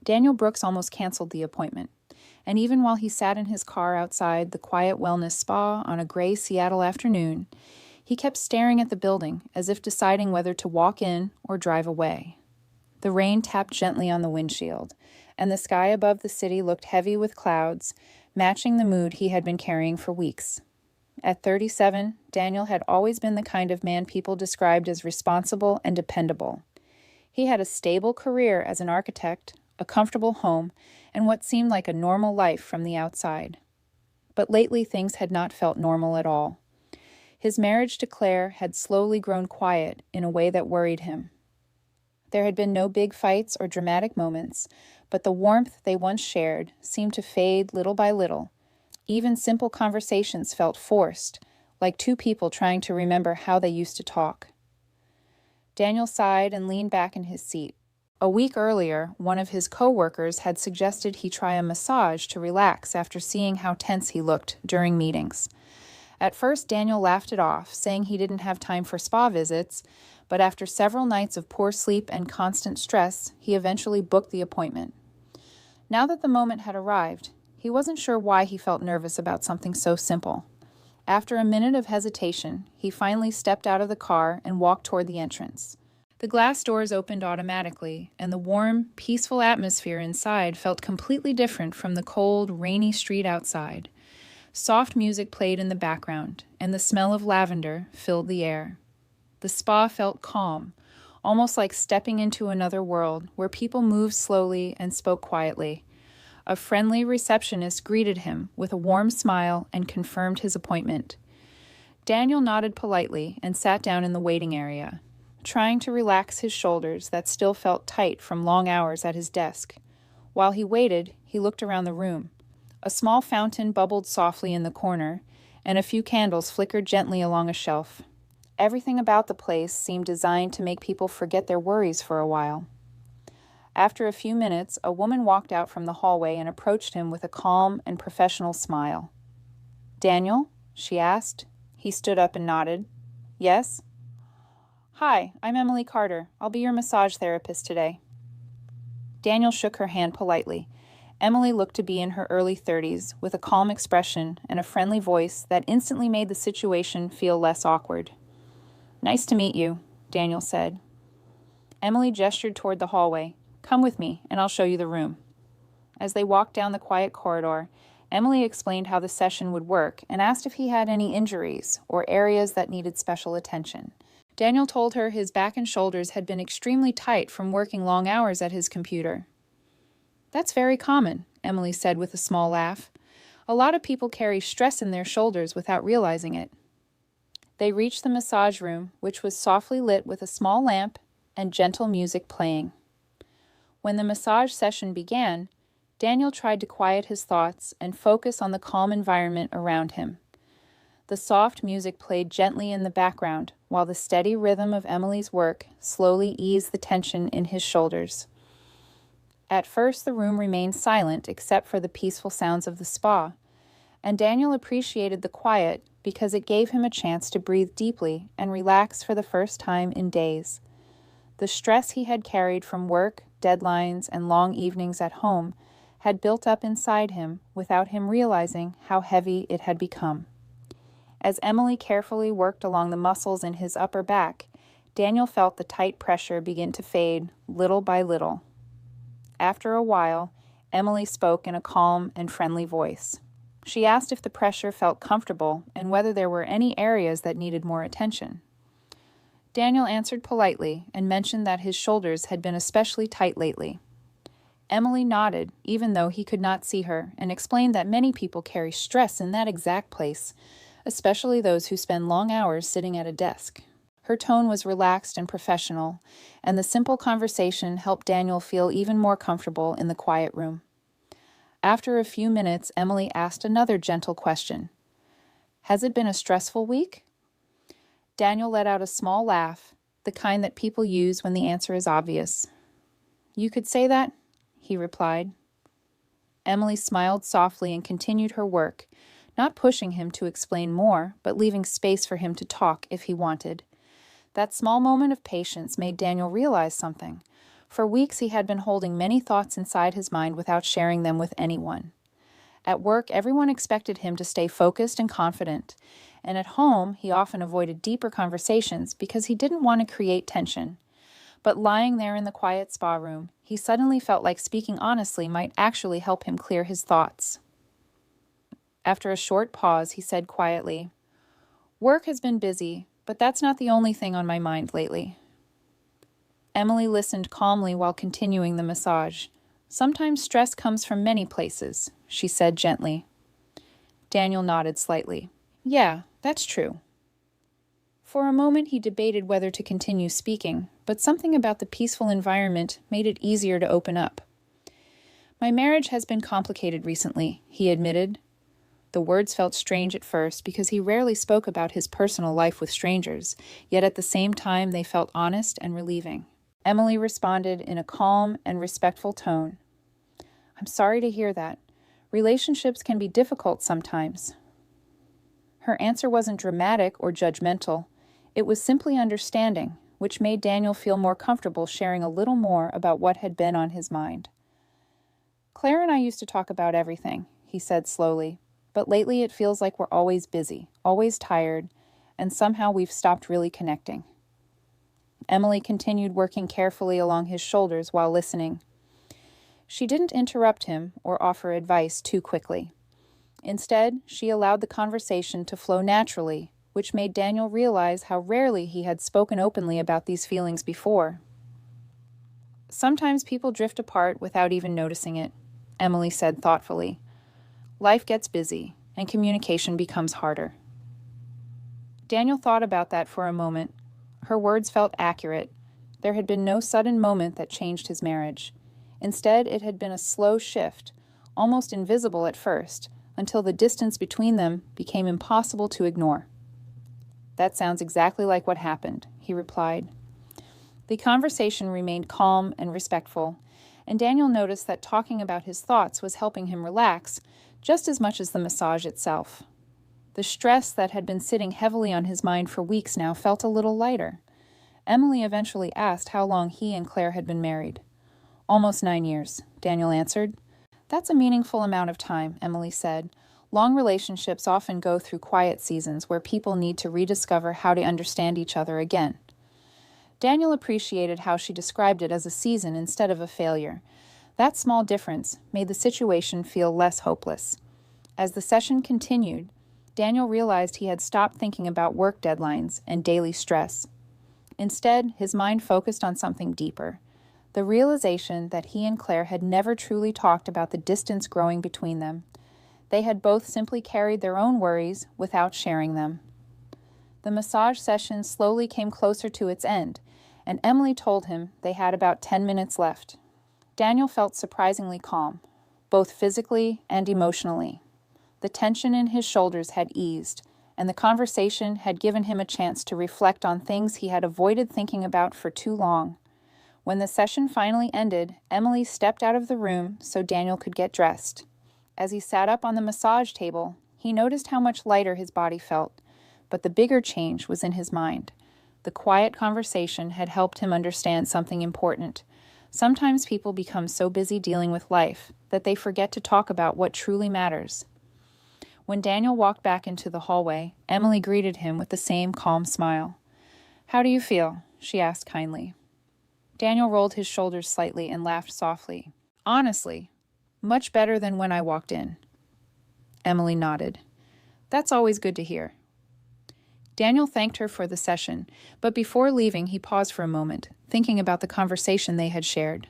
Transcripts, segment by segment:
Daniel Brooks almost canceled the appointment, and even while he sat in his car outside the quiet wellness spa on a gray Seattle afternoon, he kept staring at the building as if deciding whether to walk in or drive away. The rain tapped gently on the windshield, and the sky above the city looked heavy with clouds, matching the mood he had been carrying for weeks. At 37, Daniel had always been the kind of man people described as responsible and dependable. He had a stable career as an architect, a comfortable home, and what seemed like a normal life from the outside. But lately things had not felt normal at all. His marriage to Claire had slowly grown quiet in a way that worried him. There had been no big fights or dramatic moments, but the warmth they once shared seemed to fade little by little. Even simple conversations felt forced, like two people trying to remember how they used to talk. Daniel sighed and leaned back in his seat. A week earlier, one of his co-workers had suggested he try a massage to relax after seeing how tense he looked during meetings. At first, Daniel laughed it off, saying he didn't have time for spa visits, but after several nights of poor sleep and constant stress, he eventually booked the appointment. Now that the moment had arrived, he wasn't sure why he felt nervous about something so simple. After a minute of hesitation, he finally stepped out of the car and walked toward the entrance. The glass doors opened automatically, and the warm, peaceful atmosphere inside felt completely different from the cold, rainy street outside. Soft music played in the background, and the smell of lavender filled the air. The spa felt calm, almost like stepping into another world where people moved slowly and spoke quietly. A friendly receptionist greeted him with a warm smile and confirmed his appointment. Daniel nodded politely and sat down in the waiting area, trying to relax his shoulders that still felt tight from long hours at his desk. While he waited, he looked around the room. A small fountain bubbled softly in the corner, and a few candles flickered gently along a shelf. Everything about the place seemed designed to make people forget their worries for a while. After a few minutes, a woman walked out from the hallway and approached him with a calm and professional smile. "Daniel?" she asked. He stood up and nodded. "Yes?" "Hi, I'm Emily Carter. I'll be your massage therapist today." Daniel shook her hand politely. Emily looked to be in her early 30s, with a calm expression and a friendly voice that instantly made the situation feel less awkward. "Nice to meet you," Daniel said. Emily gestured toward the hallway. "Come with me, and I'll show you the room." As they walked down the quiet corridor, Emily explained how the session would work and asked if he had any injuries or areas that needed special attention. Daniel told her his back and shoulders had been extremely tight from working long hours at his computer. "That's very common," Emily said with a small laugh. "A lot of people carry stress in their shoulders without realizing it." They reached the massage room, which was softly lit with a small lamp and gentle music playing. When the massage session began, Daniel tried to quiet his thoughts and focus on the calm environment around him. The soft music played gently in the background, while the steady rhythm of Emily's work slowly eased the tension in his shoulders. At first, the room remained silent except for the peaceful sounds of the spa, and Daniel appreciated the quiet because it gave him a chance to breathe deeply and relax for the first time in days. The stress he had carried from work, deadlines, and long evenings at home had built up inside him without him realizing how heavy it had become. As Emily carefully worked along the muscles in his upper back, Daniel felt the tight pressure begin to fade little by little. After a while, Emily spoke in a calm and friendly voice. She asked if the pressure felt comfortable and whether there were any areas that needed more attention. Daniel answered politely and mentioned that his shoulders had been especially tight lately. Emily nodded, even though he could not see her, and explained that many people carry stress in that exact place, especially those who spend long hours sitting at a desk. Her tone was relaxed and professional, and the simple conversation helped Daniel feel even more comfortable in the quiet room. After a few minutes, Emily asked another gentle question. "Has it been a stressful week?" Daniel let out a small laugh, the kind that people use when the answer is obvious. "You could say that," he replied. Emily smiled softly and continued her work, not pushing him to explain more, but leaving space for him to talk if he wanted. That small moment of patience made Daniel realize something. For weeks he had been holding many thoughts inside his mind without sharing them with anyone. At work, everyone expected him to stay focused and confident, and at home, he often avoided deeper conversations because he didn't want to create tension. But lying there in the quiet spa room, he suddenly felt like speaking honestly might actually help him clear his thoughts. After a short pause, he said quietly, "Work has been busy, but that's not the only thing on my mind lately." Emily listened calmly while continuing the massage. "Sometimes stress comes from many places," she said gently. Daniel nodded slightly. "Yeah, that's true." For a moment he debated whether to continue speaking, but something about the peaceful environment made it easier to open up. "My marriage has been complicated recently," he admitted. The words felt strange at first because he rarely spoke about his personal life with strangers, yet at the same time they felt honest and relieving. Emily responded in a calm and respectful tone. "I'm sorry to hear that. Relationships can be difficult sometimes." Her answer wasn't dramatic or judgmental. It was simply understanding, which made Daniel feel more comfortable sharing a little more about what had been on his mind. "Claire and I used to talk about everything," he said slowly, "but lately it feels like we're always busy, always tired, and somehow we've stopped really connecting." Emily continued working carefully along his shoulders while listening. She didn't interrupt him or offer advice too quickly. Instead, she allowed the conversation to flow naturally, which made Daniel realize how rarely he had spoken openly about these feelings before. "Sometimes people drift apart without even noticing it," Emily said thoughtfully. "Life gets busy, and communication becomes harder." Daniel thought about that for a moment. Her words felt accurate. There had been no sudden moment that changed his marriage. Instead, it had been a slow shift, almost invisible at first, until the distance between them became impossible to ignore. "That sounds exactly like what happened," he replied. The conversation remained calm and respectful, and Daniel noticed that talking about his thoughts was helping him relax just as much as the massage itself. The stress that had been sitting heavily on his mind for weeks now felt a little lighter. Emily eventually asked how long he and Claire had been married. "Almost 9 years," Daniel answered. "That's a meaningful amount of time," Emily said. "Long relationships often go through quiet seasons where people need to rediscover how to understand each other again." Daniel appreciated how she described it as a season instead of a failure. That small difference made the situation feel less hopeless. As the session continued, Daniel realized he had stopped thinking about work deadlines and daily stress. Instead, his mind focused on something deeper, the realization that he and Claire had never truly talked about the distance growing between them. They had both simply carried their own worries without sharing them. The massage session slowly came closer to its end, and Emily told him they had about 10 minutes left. Daniel felt surprisingly calm, both physically and emotionally. The tension in his shoulders had eased, and the conversation had given him a chance to reflect on things he had avoided thinking about for too long. When the session finally ended, Emily stepped out of the room so Daniel could get dressed. As he sat up on the massage table, he noticed how much lighter his body felt, but the bigger change was in his mind. The quiet conversation had helped him understand something important. Sometimes people become so busy dealing with life that they forget to talk about what truly matters. When Daniel walked back into the hallway, Emily greeted him with the same calm smile. "How do you feel?" she asked kindly. Daniel rolled his shoulders slightly and laughed softly. "Honestly, much better than when I walked in." Emily nodded. "That's always good to hear." Daniel thanked her for the session, but before leaving he paused for a moment, thinking about the conversation they had shared.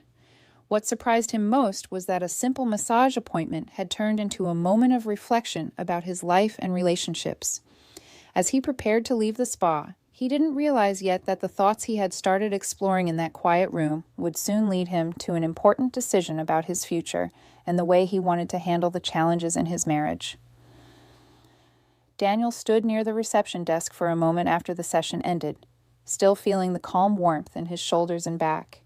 What surprised him most was that a simple massage appointment had turned into a moment of reflection about his life and relationships. As he prepared to leave the spa, he didn't realize yet that the thoughts he had started exploring in that quiet room would soon lead him to an important decision about his future and the way he wanted to handle the challenges in his marriage. Daniel stood near the reception desk for a moment after the session ended, still feeling the calm warmth in his shoulders and back.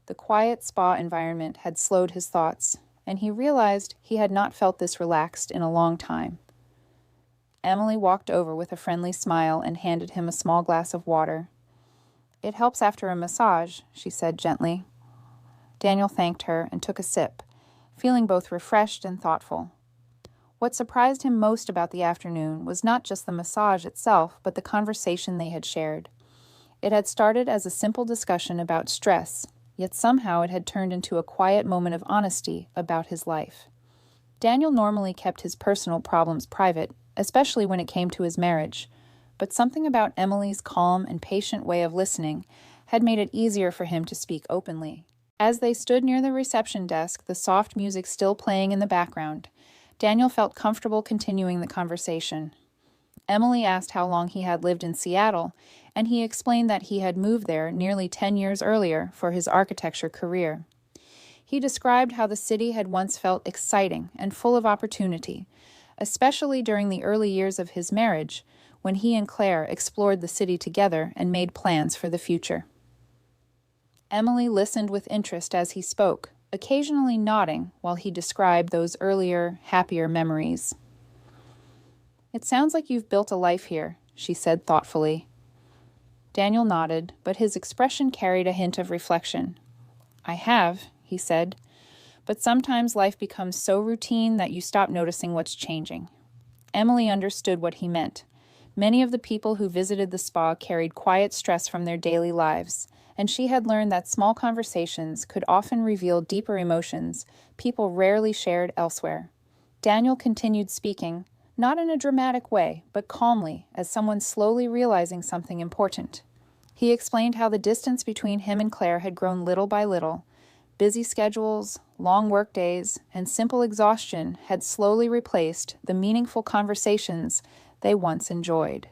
The quiet spa environment had slowed his thoughts, and he realized he had not felt this relaxed in a long time. Emily walked over with a friendly smile and handed him a small glass of water. "It helps after a massage," she said gently. Daniel thanked her and took a sip, feeling both refreshed and thoughtful. What surprised him most about the afternoon was not just the massage itself, but the conversation they had shared. It had started as a simple discussion about stress, yet somehow it had turned into a quiet moment of honesty about his life. Daniel normally kept his personal problems private, especially when it came to his marriage, but something about Emily's calm and patient way of listening had made it easier for him to speak openly. As they stood near the reception desk, the soft music still playing in the background, Daniel felt comfortable continuing the conversation. Emily asked how long he had lived in Seattle, and he explained that he had moved there nearly 10 years earlier for his architecture career. He described how the city had once felt exciting and full of opportunity, especially during the early years of his marriage, when he and Claire explored the city together and made plans for the future. Emily listened with interest as he spoke, occasionally nodding while he described those earlier, happier memories. "It sounds like you've built a life here," she said thoughtfully. Daniel nodded, but his expression carried a hint of reflection. "I have," he said, "but sometimes life becomes so routine that you stop noticing what's changing." Emily understood what he meant. Many of the people who visited the spa carried quiet stress from their daily lives, and she had learned that small conversations could often reveal deeper emotions people rarely shared elsewhere. Daniel continued speaking, not in a dramatic way, but calmly, as someone slowly realizing something important. He explained how the distance between him and Claire had grown little by little. Busy schedules, long work days, and simple exhaustion had slowly replaced the meaningful conversations they once enjoyed.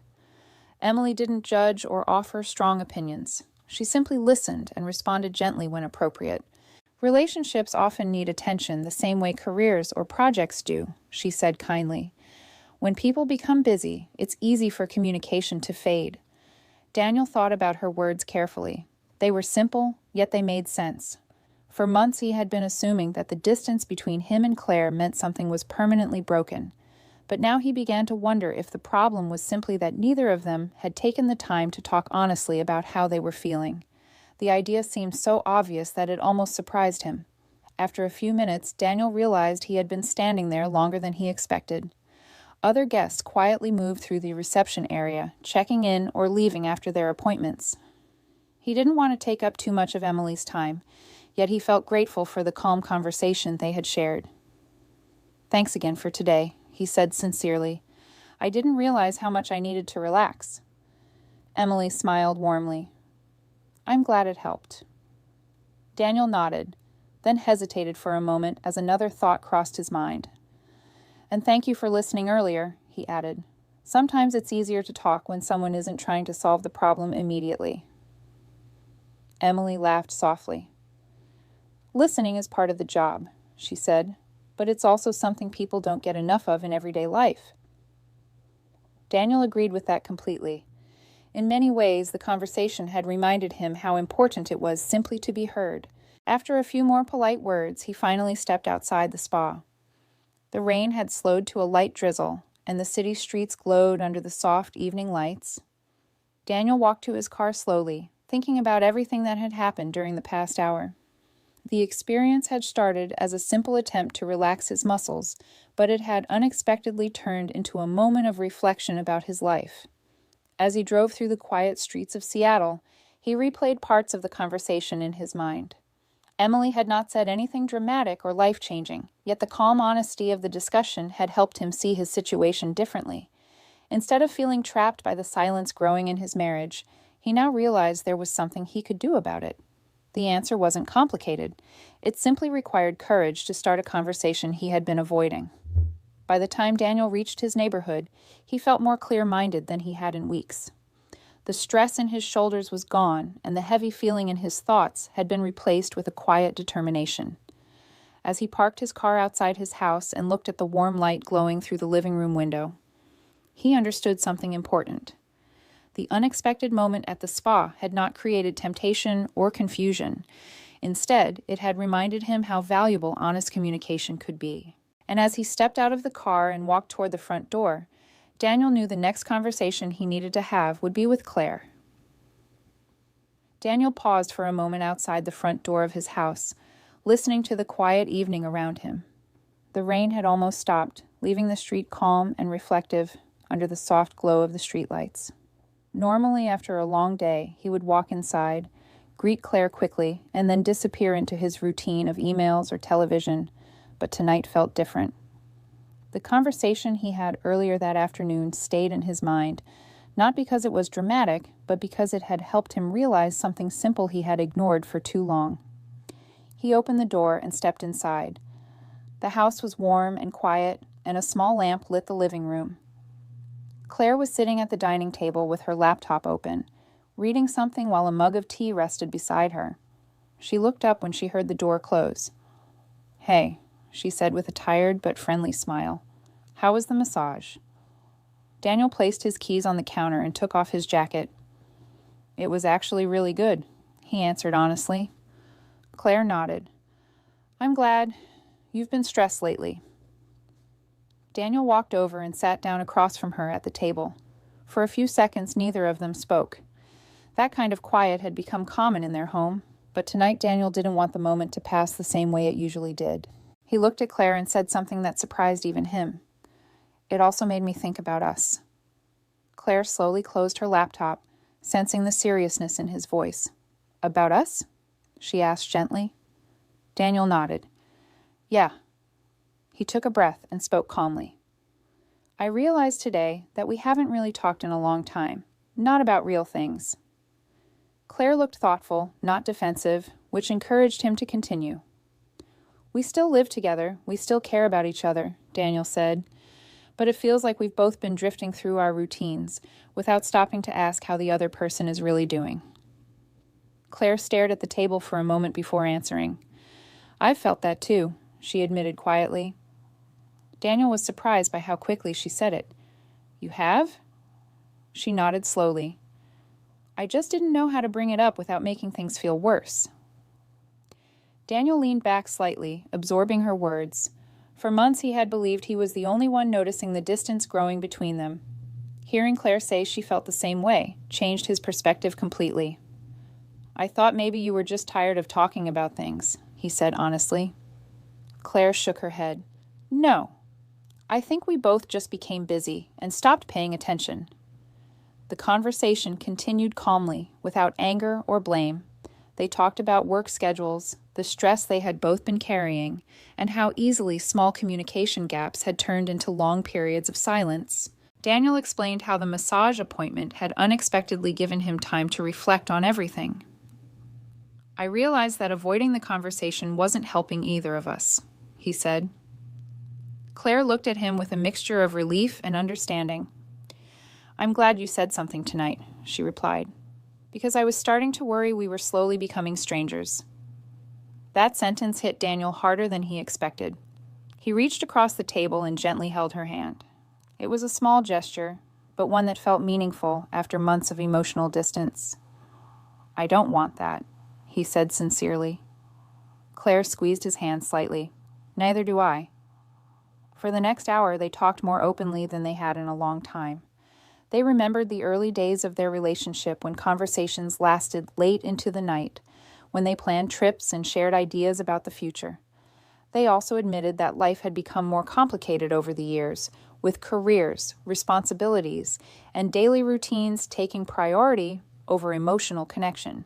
Emily didn't judge or offer strong opinions. She simply listened and responded gently when appropriate. "Relationships often need attention the same way careers or projects do," she said kindly. "When people become busy, it's easy for communication to fade." Daniel thought about her words carefully. They were simple, yet they made sense. For months he had been assuming that the distance between him and Claire meant something was permanently broken. But now he began to wonder if the problem was simply that neither of them had taken the time to talk honestly about how they were feeling. The idea seemed so obvious that it almost surprised him. After a few minutes, Daniel realized he had been standing there longer than he expected. Other guests quietly moved through the reception area, checking in or leaving after their appointments. He didn't want to take up too much of Emily's time, yet he felt grateful for the calm conversation they had shared. "Thanks again for today," he said sincerely. "I didn't realize how much I needed to relax." Emily smiled warmly. "I'm glad it helped." Daniel nodded, then hesitated for a moment as another thought crossed his mind. "And thank you for listening earlier," he added. "Sometimes it's easier to talk when someone isn't trying to solve the problem immediately." Emily laughed softly. "Listening is part of the job," she said, "but it's also something people don't get enough of in everyday life." Daniel agreed with that completely. In many ways, the conversation had reminded him how important it was simply to be heard. After a few more polite words, he finally stepped outside the spa. The rain had slowed to a light drizzle, and the city streets glowed under the soft evening lights. Daniel walked to his car slowly, thinking about everything that had happened during the past hour. The experience had started as a simple attempt to relax his muscles, but it had unexpectedly turned into a moment of reflection about his life. As he drove through the quiet streets of Seattle, he replayed parts of the conversation in his mind. Emily had not said anything dramatic or life-changing, yet the calm honesty of the discussion had helped him see his situation differently. Instead of feeling trapped by the silence growing in his marriage, he now realized there was something he could do about it. The answer wasn't complicated. It simply required courage to start a conversation he had been avoiding. By the time Daniel reached his neighborhood, he felt more clear-minded than he had in weeks. The stress in his shoulders was gone, and the heavy feeling in his thoughts had been replaced with a quiet determination. As he parked his car outside his house and looked at the warm light glowing through the living room window, he understood something important. The unexpected moment at the spa had not created temptation or confusion. Instead, it had reminded him how valuable honest communication could be. And as he stepped out of the car and walked toward the front door, Daniel knew the next conversation he needed to have would be with Claire. Daniel paused for a moment outside the front door of his house, listening to the quiet evening around him. The rain had almost stopped, leaving the street calm and reflective under the soft glow of the streetlights. Normally, after a long day, he would walk inside, greet Claire quickly, and then disappear into his routine of emails or television, but tonight felt different. The conversation he had earlier that afternoon stayed in his mind, not because it was dramatic, but because it had helped him realize something simple he had ignored for too long. He opened the door and stepped inside. The house was warm and quiet, and a small lamp lit the living room. Claire was sitting at the dining table with her laptop open, reading something while a mug of tea rested beside her. She looked up when she heard the door close. "Hey," she said with a tired but friendly smile. "How was the massage?" Daniel placed his keys on the counter and took off his jacket. "It was actually really good," he answered honestly. Claire nodded. "I'm glad. You've been stressed lately." Daniel walked over and sat down across from her at the table. For a few seconds, neither of them spoke. That kind of quiet had become common in their home, but tonight Daniel didn't want the moment to pass the same way it usually did. He looked at Claire and said something that surprised even him. "It also made me think about us." Claire slowly closed her laptop, sensing the seriousness in his voice. "About us?" she asked gently. Daniel nodded. "Yeah." He took a breath and spoke calmly. "I realized today that we haven't really talked in a long time, not about real things." Claire looked thoughtful, not defensive, which encouraged him to continue. "We still live together, we still care about each other," Daniel said, "but it feels like we've both been drifting through our routines without stopping to ask how the other person is really doing." Claire stared at the table for a moment before answering. "I've felt that too," she admitted quietly. Daniel was surprised by how quickly she said it. "You have?" She nodded slowly. "I just didn't know how to bring it up without making things feel worse." Daniel leaned back slightly, absorbing her words. For months he had believed he was the only one noticing the distance growing between them. Hearing Claire say she felt the same way changed his perspective completely. "I thought maybe you were just tired of talking about things," he said honestly. Claire shook her head. "No. I think we both just became busy and stopped paying attention." The conversation continued calmly, without anger or blame. They talked about work schedules, the stress they had both been carrying, and how easily small communication gaps had turned into long periods of silence. Daniel explained how the massage appointment had unexpectedly given him time to reflect on everything. "I realized that avoiding the conversation wasn't helping either of us," he said. Claire looked at him with a mixture of relief and understanding. "I'm glad you said something tonight," she replied, "because I was starting to worry we were slowly becoming strangers." That sentence hit Daniel harder than he expected. He reached across the table and gently held her hand. It was a small gesture, but one that felt meaningful after months of emotional distance. "I don't want that," he said sincerely. Claire squeezed his hand slightly. "Neither do I." For the next hour, they talked more openly than they had in a long time. They remembered the early days of their relationship when conversations lasted late into the night, when they planned trips and shared ideas about the future. They also admitted that life had become more complicated over the years, with careers, responsibilities, and daily routines taking priority over emotional connection.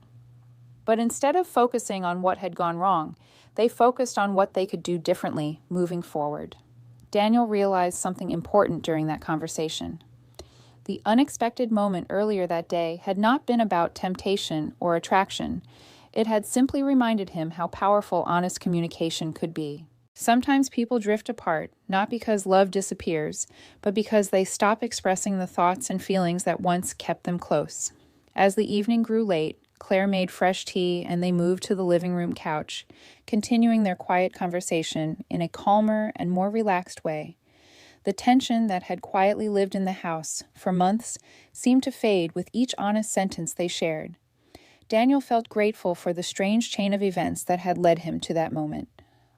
But instead of focusing on what had gone wrong, they focused on what they could do differently moving forward. Daniel realized something important during that conversation. The unexpected moment earlier that day had not been about temptation or attraction. It had simply reminded him how powerful honest communication could be. Sometimes people drift apart, not because love disappears, but because they stop expressing the thoughts and feelings that once kept them close. As the evening grew late, Claire made fresh tea and they moved to the living room couch, continuing their quiet conversation in a calmer and more relaxed way. The tension that had quietly lived in the house for months seemed to fade with each honest sentence they shared. Daniel felt grateful for the strange chain of events that had led him to that moment.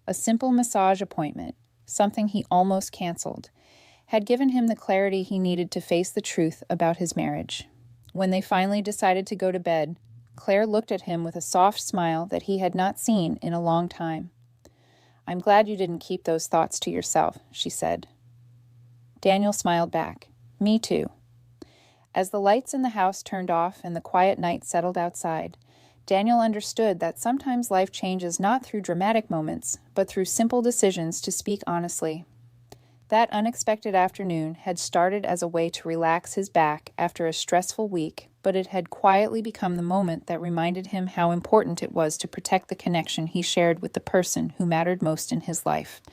A simple massage appointment, something he almost canceled, had given him the clarity he needed to face the truth about his marriage. When they finally decided to go to bed, Claire looked at him with a soft smile that he had not seen in a long time. "I'm glad you didn't keep those thoughts to yourself," she said. Daniel smiled back. "Me too." As the lights in the house turned off and the quiet night settled outside, Daniel understood that sometimes life changes not through dramatic moments, but through simple decisions to speak honestly. That unexpected afternoon had started as a way to relax his back after a stressful week, but it had quietly become the moment that reminded him how important it was to protect the connection he shared with the person who mattered most in his life.